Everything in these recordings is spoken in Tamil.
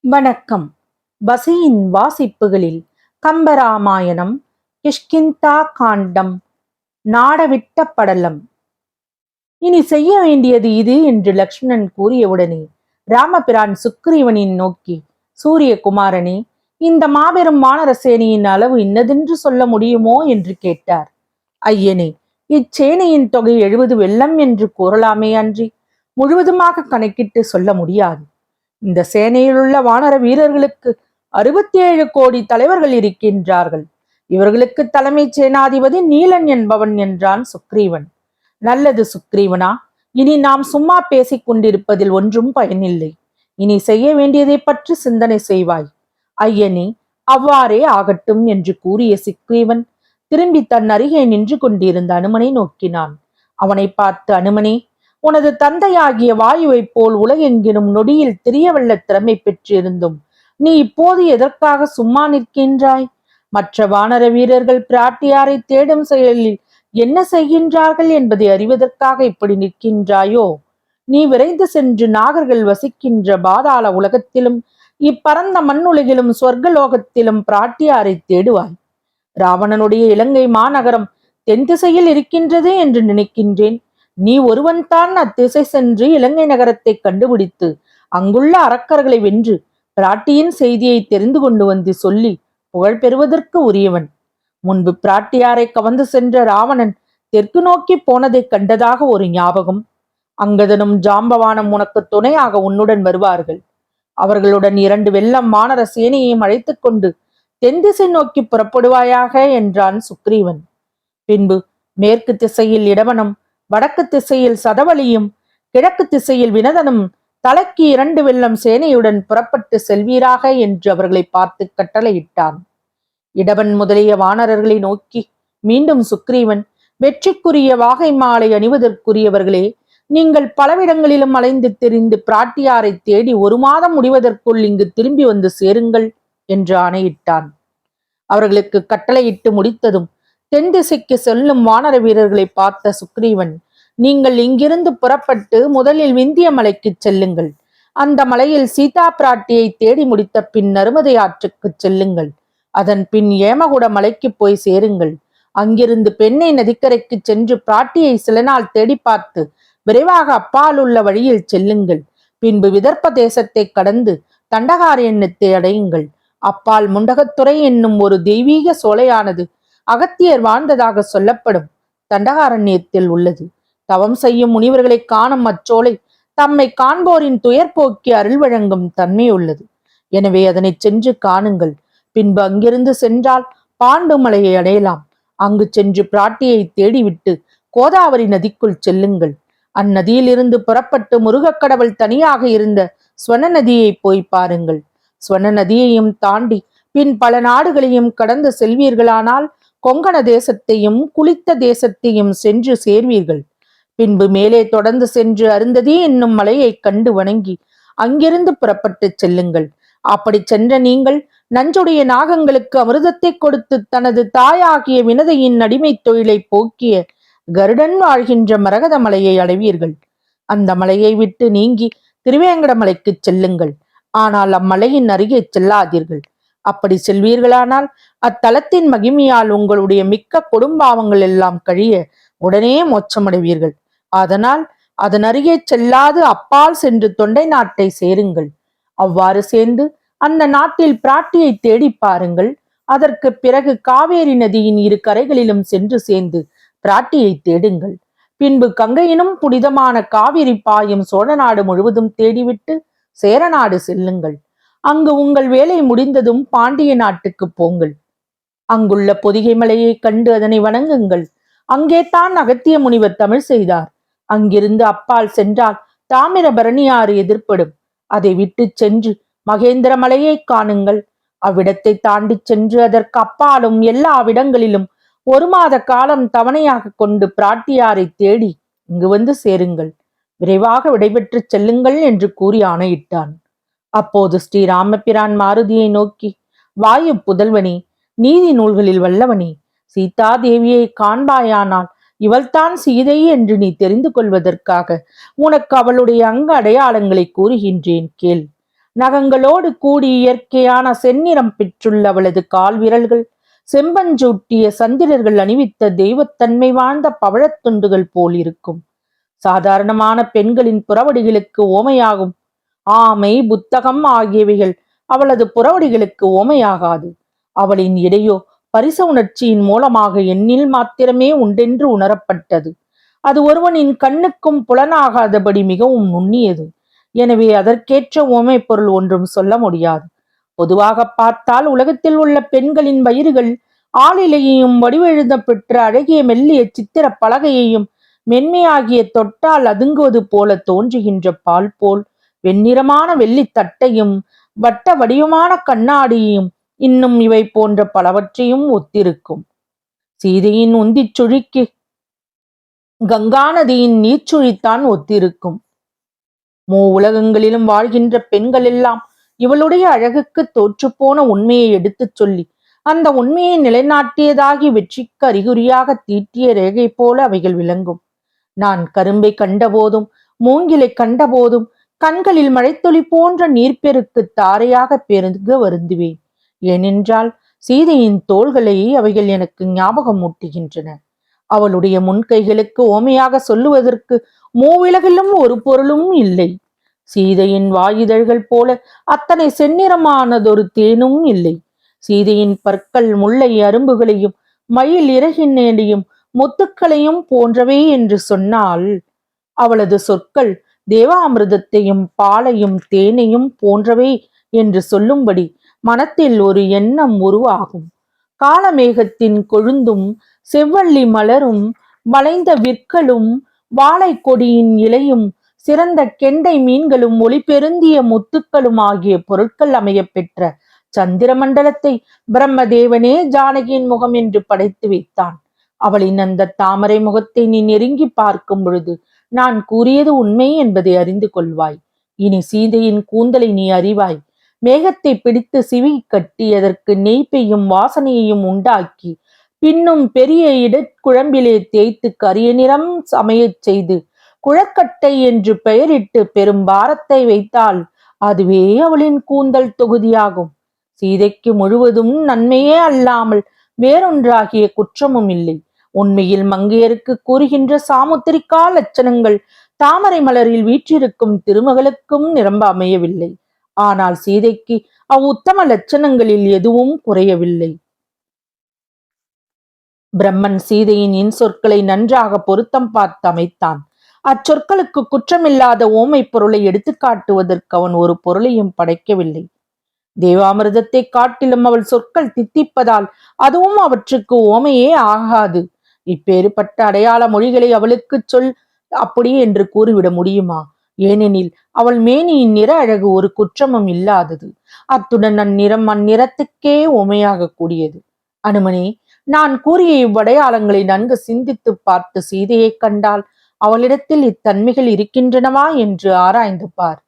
வணக்கம். வசியின் வாசிப்புகளில் கம்பராமாயணம், கிஷ்கிந்தா காண்டம், நாடவிட்ட படலம். இனி செய்ய வேண்டியது இது என்று லக்ஷ்மணன் கூறியவுடனே ராமபிரான் சுக்ரீவனின் நோக்கி, சூரியகுமாரனே, இந்த மாபெரும் வானரசேனையின் அளவு இன்னதென்று சொல்ல முடியுமோ என்று கேட்டார். ஐயனே, இச்சேனையின் தொகை 70 வெள்ளம் என்று கூறலாமே அன்றி முழுவதுமாக கணக்கிட்டு சொல்ல முடியாது. இந்த சேனையிலுள்ள வானர வீரர்களுக்கு 67 கோடி தலைவர்கள் இருக்கின்றார்கள். இவர்களுக்கு தலைமை சேனாதிபதி நீலன் என்பவன் என்றான் சுக்ரீவன். நல்லது சுக்ரீவனா, இனி நாம் சும்மா பேசிக் கொண்டிருப்பதில் ஒன்றும் பயனில்லை. இனி செய்ய வேண்டியதை பற்றி சிந்தனை செய்வாய். ஐயனே, அவ்வாறே ஆகட்டும் என்று கூறிய சுக்ரீவன் திரும்பி தன் அருகே நின்று கொண்டிருந்த அனுமனை நோக்கினான். அவனை பார்த்து, அனுமனே, உனது தந்தையாகிய வாயுவைப் போல் உலகெங்கிலும் நொடியில் தெரியவல்ல திறமை பெற்றிருந்தும் நீ இப்போது எதற்காக சும்மா நிற்கின்றாய்? மற்ற வானர வீரர்கள் பிராட்டியாரை தேடும் செயலில் என்ன செய்கின்றார்கள் என்பதை அறிவதற்காக இப்படி நிற்கின்றாயோ? நீ விரைந்து சென்று நாகர்கள் வசிக்கின்ற பாதாள உலகத்திலும் இப்பரந்த மண்ணுலகிலும் சொர்க்கலோகத்திலும் பிராட்டியாரை தேடுவாய். ராவணனுடைய இலங்கை மாநகரம் தென் திசையில் இருக்கின்றது என்று நினைக்கின்றேன். நீ ஒருவன்தான் அத்திசை சென்று இலங்கை நகரத்தை கண்டுபிடித்து அங்குள்ள அரக்கர்களை வென்று பிராட்டியின் செய்தியை தெரிந்து கொண்டு வந்து சொல்லி புகழ் பெறுவதற்கு உரியவன். முன்பு பிராட்டியாரை கவர்ந்து சென்ற ராவணன் தெற்கு நோக்கி போனதை கண்டதாக ஒரு ஞாபகம். அங்கதனும் ஜாம்பவானும் உனக்கு துணையாக உன்னுடன் வருவார்கள். அவர்களுடன் 2 வெள்ளம் வானர சேனையையும் அழைத்து கொண்டு தென் திசை நோக்கி புறப்படுவாயாக என்றான் சுக்ரீவன். பின்பு மேற்கு திசையில் இடவனும், வடக்கு திசையில் சதவழியும், கிழக்கு திசையில் வினதனும் தலைக்கு 2 வெள்ளம் சேனையுடன் புறப்பட்டு செல்வீராக என்று அவர்களை பார்த்து கட்டளையிட்டான். இடவன் முதலிய வானரர்களை நோக்கி மீண்டும் சுக்ரீவன், வெற்றிக்குரிய வாகை மாலை அணிவதற்குரியவர்களே, நீங்கள் பலவிடங்களிலும் அலைந்து திரிந்து பிராட்டியாரை தேடி 1 மாதம் முடிவதற்குள் இங்கு திரும்பி வந்து சேருங்கள் என்று ஆணையிட்டான். அவர்களுக்கு கட்டளையிட்டு முடித்ததும் தென் திசைக்கு செல்லும் வானர வீரர்களை பார்த்த சுக்ரீவன், நீங்கள் இங்கிருந்து புறப்பட்டு முதலில் விந்திய மலைக்கு செல்லுங்கள். அந்த மலையில் சீதா பிராட்டியை தேடி முடித்த பின் நருமதை ஆற்றுக்கு செல்லுங்கள். அதன் பின் ஏமகுட மலைக்கு போய் சேருங்கள். அங்கிருந்து பெண்ணை நதிக்கரைக்கு சென்று பிராட்டியை சில நாள் தேடி பார்த்து விரைவாக அப்பால் உள்ள வழியில் செல்லுங்கள். பின்பு விதர்ப்ப தேசத்தை கடந்து தண்டகாரண்யத்தை அடையுங்கள். அப்பால் முண்டகத்துறை என்னும் ஒரு தெய்வீக சோலையானது அகத்தியர் வாழ்ந்ததாக சொல்லப்படும் தண்டகாரண்யத்தில் உள்ளது. தவம் செய்யும் முனிவர்களை காணும் அச்சோலை தம்மை காண்போரின் துயர் போக்கி அருள் வழங்கும் தன்மை உள்ளது. எனவே அதனை சென்று காணுங்கள். பின்பு அங்கிருந்து சென்றால் பாண்டு மலையை அடையலாம். அங்கு சென்று பிராட்டியை தேடிவிட்டு கோதாவரி நதிக்குள் செல்லுங்கள். அந்நதியிலிருந்து புறப்பட்டு முருகக்கடவுள் தனியாக இருந்த ஸ்வன நதியை போய் பாருங்கள். ஸ்வன நதியையும் தாண்டி பின் பல நாடுகளையும் கடந்து செல்வீர்களானால் கொங்கண தேசத்தையும் குளித்த தேசத்தையும் சென்று சேர்வீர்கள். பின்பு மேலே தொடர்ந்து சென்று அருந்ததி என்னும் மலையை கண்டு வணங்கி அங்கிருந்து புறப்பட்டு செல்லுங்கள். அப்படி சென்ற நீங்கள் நஞ்சுடைய நாகங்களுக்கு அமிர்தத்தை கொடுத்து தனது தாயாகிய வினதையின் அடிமை தொழிலை போக்கிய கருடன் வாழ்கின்ற மரகத மலையை அடைவீர்கள். அந்த மலையை விட்டு நீங்கி திருவேங்கட மலைக்கு செல்லுங்கள். ஆனால் அம்மலையின் அருகே செல்லாதீர்கள். அப்படி செல்வீர்களானால் அத்தலத்தின் மகிமையால் உங்களுடைய மிக்க கொடும்பாவங்கள் எல்லாம் கழிய உடனே மோட்சமடைவீர்கள். அதனால் அதன் அருகே செல்லாது அப்பால் சென்று தொண்டை நாட்டை சேருங்கள். அவ்வாறு சேர்ந்து அந்த நாட்டில் பிராட்டியை தேடி பாருங்கள். அதற்கு பிறகு காவேரி நதியின் 2 கரைகளிலும் சென்று சேர்ந்து பிராட்டியை தேடுங்கள். பின்பு கங்கையினும் புனிதமான காவிரி பாயும் சோழ நாடு முழுவதும் தேடிவிட்டு சேரநாடு செல்லுங்கள். அங்கு உங்கள் வேலை முடிந்ததும் பாண்டிய நாட்டுக்கு போங்கள். அங்குள்ள பொதிகை மலையை கண்டு அதனை வணங்குங்கள். அங்கே தான் அகத்திய முனிவர் தமிழ் செய்தார். அங்கிருந்து அப்பால் சென்றால் தாமிரபரணியாறு எதிர்ப்படும். அதை விட்டு சென்று மகேந்திர மலையை காணுங்கள். அவ்விடத்தை தாண்டி சென்று அதற்கு அப்பாலும் எல்லா விடங்களிலும் 1 மாத காலம் தவணையாக கொண்டு பிராட்டியாரை தேடி இங்கு வந்து சேருங்கள். விரைவாக விடைபெற்று செல்லுங்கள் என்று கூறி ஆணையிட்டான். அப்போது ஸ்ரீராமபிரான் மாருதியை நோக்கி, வாயு புதல்வனே, நீதி நூல்களில் வல்லவனே, சீதா தேவியை காண்பாயானால் இவள்தான் சீதை என்று நீ தெரிந்து கொள்வதற்காக உனக்கு அவளுடைய அங்க அடையாளங்களை கூறுகின்றேன் கேள். நகங்களோடு கூடி இயற்கையான செந்நிறம் பெற்றுள்ள அவளது கால் விரல்கள் செம்பஞ்சூட்டிய சந்திரர்கள் அணிவித்த தெய்வத்தன்மை வாழ்ந்த பவழத்துண்டுகள் போல் இருக்கும். சாதாரணமான பெண்களின் புறவடிகளுக்கு ஓமையாகும். ஆமை, புத்தகம் ஆகியவைகள் அவளது புறவடிகளுக்கு ஓமையாகாது. அவளின் இடையோ பரிச உணர்ச்சியின் மூலமாக எண்ணில் மாத்திரமே உண்டென்று உணரப்பட்டது. அது ஒருவனின் கண்ணுக்கும் புலனாகாதபடி மிகவும் நுண்ணியது. எனவே அதற்கேற்ற உவமை பொருள் ஒன்றும் சொல்ல முடியாது. பொதுவாக பார்த்தால் உலகத்தில் உள்ள பெண்களின் வயிறுகள் ஆளிலையையும் வடிவெழுத பெற்ற அழகிய மெல்லிய சித்திர பலகையையும் மென்மையாகிய தொட்டால் அதுங்குவது போல தோன்றுகின்ற பால் போல் வெண்ணிறமான வெள்ளி தட்டையும் வட்ட வடிவமான கண்ணாடியையும் இன்னும் இவை போன்ற பலவற்றையும் ஒத்திருக்கும். சீதையின் உந்திச் சுழிக்கு கங்கா நதியின் நீர்ச்சுழித்தான் ஒத்திருக்கும். உலகங்களிலும் வாழ்கின்ற பெண்கள் எல்லாம் இவளுடைய அழகுக்கு தோற்றுப்போன உண்மையை எடுத்துச் சொல்லி அந்த உண்மையை நிலைநாட்டியதாகி வெற்றிக்கு அறிகுறியாக தீட்டிய ரேகை போல அவைகள் விளங்கும். நான் கரும்பை கண்டபோதும் மூங்கிலை கண்டபோதும் கண்களில் மழைத்துளி போன்ற நீர்ப்பெருக்கு தாரையாக பெருக வருந்துவேன். ஏனென்றால் சீதையின் தோள்களை அவைகள் எனக்கு ஞாபகம் ஊட்டுகின்றன. அவளுடைய முன்கைகளுக்கு ஓமையாக சொல்லுவதற்கு மூவிலகிலும் ஒரு பொருளும் இல்லை. சீதையின் வாயுதழ்கள் போல அத்தனை செந்நிறமானதொரு தேனும் இல்லை. சீதையின் பற்கள் முல்லை அரும்புகளையும் மயில் இறகினையும் முத்துக்களையும் போன்றவை என்று சொன்னால், அவளது சொற்கள் தேவாமிர்தத்தையும் பாலையும் தேனையும் போன்றவை என்று சொல்லும்படி மனத்தில் ஒரு எண்ணம் உருவாகும். காலமேகத்தின் கொழுந்தும் செவ்வள்ளி மலரும் வளைந்த விற்களும் வாழை கொடியின் இலையும் சிறந்த கெண்டை மீன்களும் ஒளிபெருந்திய முத்துக்களும் ஆகிய பொருட்கள் அமைய பெற்ற சந்திர மண்டலத்தை பிரம்மதேவனே ஜானகியின் முகம் என்று படைத்து வைத்தான். அவளின் அந்த தாமரை முகத்தை நீ நெருங்கி பார்க்கும் பொழுது நான் கூறியது உண்மை என்பதை அறிந்து கொள்வாய். இனி சீதையின் கூந்தலை நீ அறிவாய். மேகத்தை பிடித்து சிவி கட்டி அதற்கு நெய் பெய்யும் வாசனையையும் உண்டாக்கி பின்னும் பெரிய இடக்குழம்பிலே தேய்த்து கரிய நிறம் சமையச் செய்து குழக்கட்டை என்று பெயரிட்டு பெரும் பாரத்தை வைத்தால் அதுவே அவளின் கூந்தல் தொகுதியாகும். சீதைக்கு முழுவதும் நன்மையே அல்லாமல் வேறொன்றாகிய குற்றமும் இல்லை. உண்மையில் மங்கையருக்கு கூறுகின்ற சாமுத்திரிகா லட்சணங்கள் தாமரை மலரில் வீற்றிருக்கும் திருமகளுக்கும் நிரம்ப அமையவில்லை. ஆனால் சீதைக்கு அவ்வுத்தம லட்சணங்களில் எதுவும் குறையவில்லை. பிரம்மன் சீதையின் இன்சொற்களை நன்றாக பொருத்தம் பார்த்து அமைத்தான். அச்சொற்களுக்கு குற்றமில்லாத ஓமை பொருளை எடுத்துக்காட்டுவதற்கு அவன் ஒரு பொருளையும் படைக்கவில்லை. தேவாமிர்தத்தை காட்டிலும் அவள் சொற்கள் தித்திப்பதால் அதுவும் அவற்றுக்கு ஓமையே ஆகாது. இப்பேறுபட்ட அடையாள மொழிகளை அவளுக்கு சொல் அப்படி என்று கூறிவிட முடியுமா? ஏனெனில் அவள் மேனியின் நிற அழகு ஒரு குற்றமும் இல்லாதது. அத்துடன் அந்நிறம் அந்நிறத்துக்கே ஓமையாக கூடியது. அனுமனே, நான் கூறிய இவ்வடையாளங்களை நன்கு சிந்தித்து பார்த்து சீதையை கண்டால் அவளிடத்தில் இத்தன்மைகள் இருக்கின்றனவா என்று ஆராய்ந்து பார்.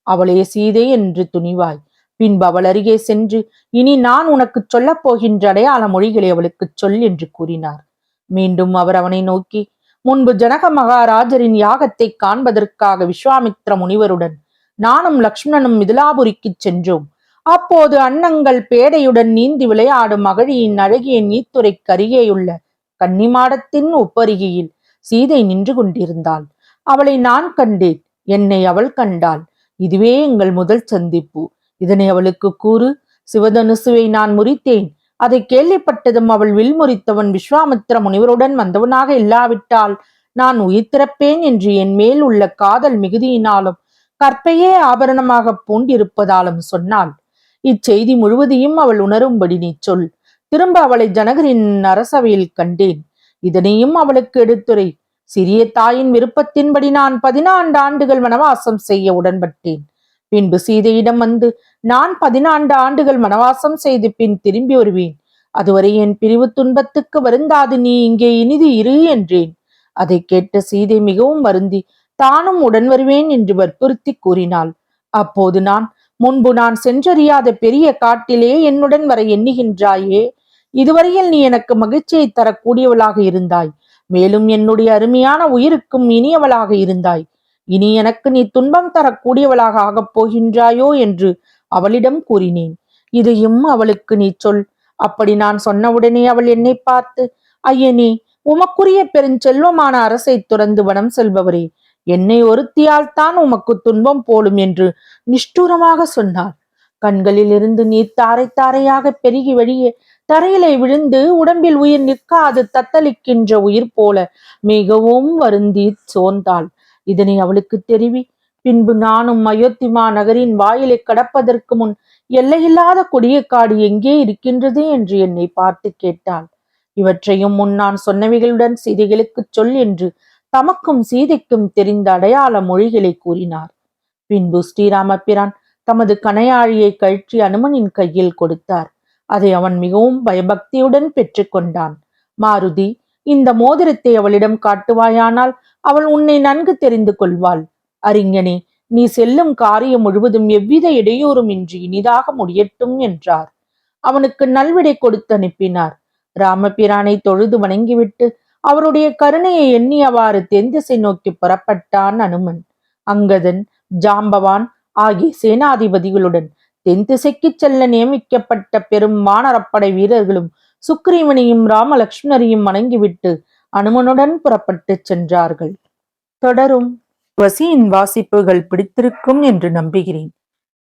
அவளே சீதை என்று துணிவாய். பின்பு அவள் அருகே சென்று இனி நான் உனக்கு சொல்லப் போகின்ற அடையாள மொழிகளை அவளுக்கு சொல் என்று கூறினார். மீண்டும் அவர் அவனை நோக்கி, முன்பு ஜனக மகாராஜரின் யாகத்தை காண்பதற்காக விஸ்வாமித்ர முனிவருடன் நானும் லக்ஷ்மணனும் மிதிலாபுரிக்கு சென்றோம். அப்போது அன்னங்கள் பேடையுடன் நீந்தி விளையாடும் மகளியின் அழகிய நீத்துறைக்கு அருகேயுள்ள கன்னிமாடத்தின் ஒப்பருகையில் சீதை நின்று கொண்டிருந்தாள். அவளை நான் கண்டேன், என்னை அவள் கண்டாள். இதுவே எங்கள் முதல் சந்திப்பு. இதனை அவளுக்கு கூறு. சிவதனுசுவை நான் முறித்தேன். அதை கேள்விப்பட்டதும் அவள் வில் முறித்தவன் விஸ்வாமித்ர முனிவருடன் வந்தவனாக இல்லாவிட்டால் நான் உயிர் திறப்பேன் என்று என் மேல் உள்ள காதல் மிகுதியினாலும் கற்பையே ஆபரணமாக பூண்டிருப்பதாலும் சொன்னாள். இச்செய்தி முழுவதையும் அவள் உணரும்படி நீ சொல். திரும்ப அவளை ஜனகரின் அரசவையில் கண்டேன். இதனையும் அவளுக்கு எடுத்துரை. சிறிய தாயின் விருப்பத்தின்படி நான் 14 ஆண்டுகள் வனவாசம் செய்ய உடன்பட்டேன். பின்பு சீதையிடம் வந்து நான் 14 ஆண்டுகள் வனவாசம் செய்து பின் திரும்பி வருவேன். அதுவரை என் பிரிவு துன்பத்துக்கு வருந்தாது நீ இங்கே இனிது இரு என்றேன். அதை கேட்ட சீதை மிகவும் வருந்தி தானும் உடன் வருவேன் என்று வற்புறுத்தி கூறினாள். அப்போது நான், முன்பு நான் சென்றறியாத பெரிய காட்டிலே என்னுடன் வர எண்ணுகின்றாயே, இதுவரையில் நீ எனக்கு மகிழ்ச்சியை தரக்கூடியவளாக இருந்தாய். மேலும் என்னுடைய அருமையான உயிருக்கும் இனியவளாக இருந்தாய். இனி எனக்கு நீ துன்பம் தரக்கூடியவளாக ஆகப் போகின்றாயோ என்று அவளிடம் கூறினேன். இதையும் அவளுக்கு நீ சொல். அப்படி நான் சொன்னவுடனே அவள் என்னை பார்த்து, ஐயனே, உமக்குரிய பெருஞ்செல்வமான அரசை துறந்து வனம் செல்பவரே, என்னை ஒருத்தியால் தான் உமக்கு துன்பம் போலும் என்று நிஷ்டூரமாக சொன்னார். கண்களில் இருந்து நீர் தாரை தாரையாக பெருகி வழியே தரையிலே விழுந்து உடம்பில் உயிர் நிற்காது தத்தளிக்கின்ற உயிர் போல மிகவும் வருந்தி சோர்ந்தாள். இதனை அவளுக்கு தெரிவி, பின்பு நானும் அயோத்திமா நகரின் வாயிலை கடப்பதற்கு முன் எல்லையில்லாத கொடிய காடு எங்கே இருக்கின்றது என்று என்னை பார்த்து கேட்டாள். இவற்றையும் முன் நான் சொன்னவைகளுடன் சீதைகளுக்கு சொல் என்று தமக்கும் சீதைக்கும் தெரிந்த அடையாள மொழிகளை கூறினார். பின்பு ஸ்ரீராமபிரான் தமது கணையாழியை கழற்றி அனுமனின் கையில் கொடுத்தார். அதை அவன் மிகவும் பயபக்தியுடன் பெற்று கொண்டான். மாருதி, இந்த மோதிரத்தை அவளிடம் காட்டுவாயானால் அவள் உன்னை நன்கு தெரிந்து கொள்வாள். அறிஞனே, நீ செல்லும் காரியம் முழுவதும் எவ்வித இடையூறும் இன்றி இனிதாக முடியட்டும் என்றார். அவனுக்கு நல்விடை கொடுத்து அனுப்பினார். ராமபிரானை தொழுது வணங்கிவிட்டு அவருடைய கருணையை எண்ணியவாறு தென்திசை நோக்கி புறப்பட்டான் அனுமன். அங்கதன், ஜாம்பவான் ஆகிய சேனாதிபதிகளுடன் தென் திசைக்கு செல்ல நியமிக்கப்பட்ட பெரும் வானரப்படை வீரர்களும் சுக்ரீவனையும் ராமலக்ஷ்மணரையும் வணங்கிவிட்டு அனுமனுடன் புறப்பட்டு சென்றார்கள். தொடரும். வசியின் வாசிப்புகள் பிடித்திருக்கும் என்று நம்புகிறேன்.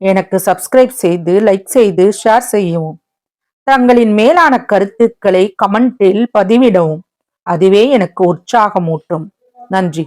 எனக்கு சப்ஸ்கிரைப் செய்து, லைக் செய்து, ஷேர் செய்யவும். தங்களின் மேலான கருத்துக்களை கமெண்டில் பதிவிடவும். அதுவே எனக்கு உற்சாகமூட்டும். நன்றி.